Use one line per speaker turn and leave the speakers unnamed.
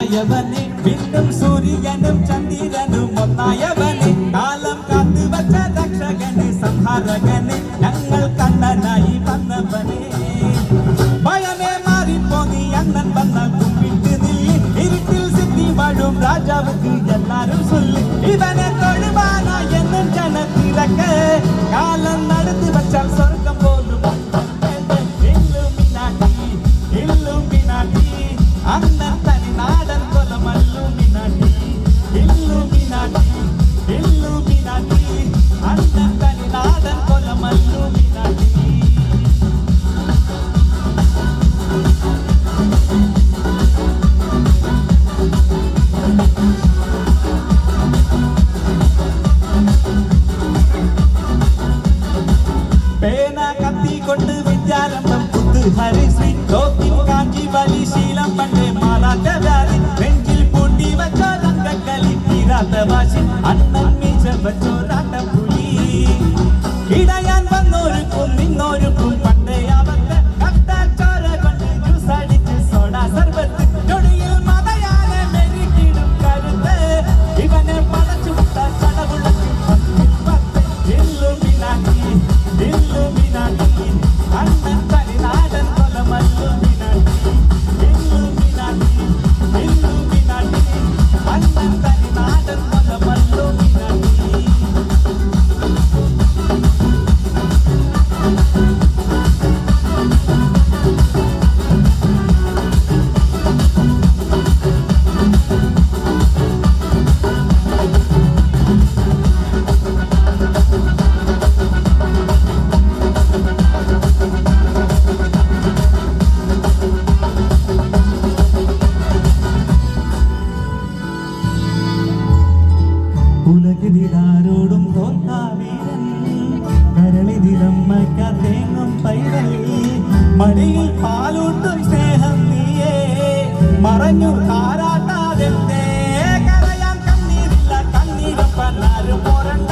യവനെ വീണ്ടും സൂര്യനും ചന്ദ്രനും ഒന്നായവനെ കാലം കാത്തു വച്ച രക്ഷകനെ സംഹാരകനെ ഞങ്ങൾ കണ്ണനായി വന്നവനെ ഭയമേ മാറിപ്പോ നീ അണ്ണൻ വന്നാൽ കുമ്പിട്ട് നില്ലി ഇരുട്ടിൽ സിദ്ധി വാഴും രാജാവുക്ക് എല്ലാരും ചൊല്ലി ഇവനെ തൊഴുവാനാ എന്നും ജനത്തിരക്ക് കാലം നടത്തി വച്ചാൽ സ്വർഗം പോലും അണ്ണൻ തനി നാടൻ കൊലമല്ലുമിനാട്ടി ഇല്ലുമിനാട്ടി അണ്ണൻ തനി നാടൻ കൊലമല്ലുമിനാട്ടി പേന കത്തി കൊണ്ട് വിദ്യാരംഭം പുത്ത് ഹരിശ്രീ ലോകിൽ കാഞ്ചി വലി ശീലം പണ്ടേ മാറാത്ത വ്യാധി നെഞ്ചിൽ പൂട്ടി വച്ചോ രംഗക്കളി തീരാത്ത വാശി അണ്ണൻ മീശ വച്ചോരാട്ട പുലി ഇടയാൻ വന്നോരുക്കും നിന്നോരുക്കും പണ്ടേ അവർക്ക് കട്ടാച്ചോര കൊണ്ട് ജ്യൂസ് അടിച്ച് സോഡ സർബത്ത് ചൊടിയിൽ മതയാനെ മെരുക്കിടും കരുത്ത് ഇവനെ പടച്ചു വിട്ട ചടവുളക്കും ഇല്ലുമിനാട്ടി അണ്ണൻ തനി നാടൻ കൊലമല്ലുമിനാട്ടി ഇല്ലുമിനാട്ടി അണ്ണൻ തനി നാടൻ കൊലമല്ലുമിനാട്ടി ഉലകിതിലാരോടും തോൽക്കാവീരൻ കരളിതിലമ്മയ്ക്ക തേങ്ങും പൈതൽ മടിയിൽ പാലൂട്ടും സ്നേഹം നീയേ മറഞ്ഞു താരാട്ടാതെ കരയാൻ കണ്ണീരില്ല കണ്ണീരപ്പനാരും പോരണ്ട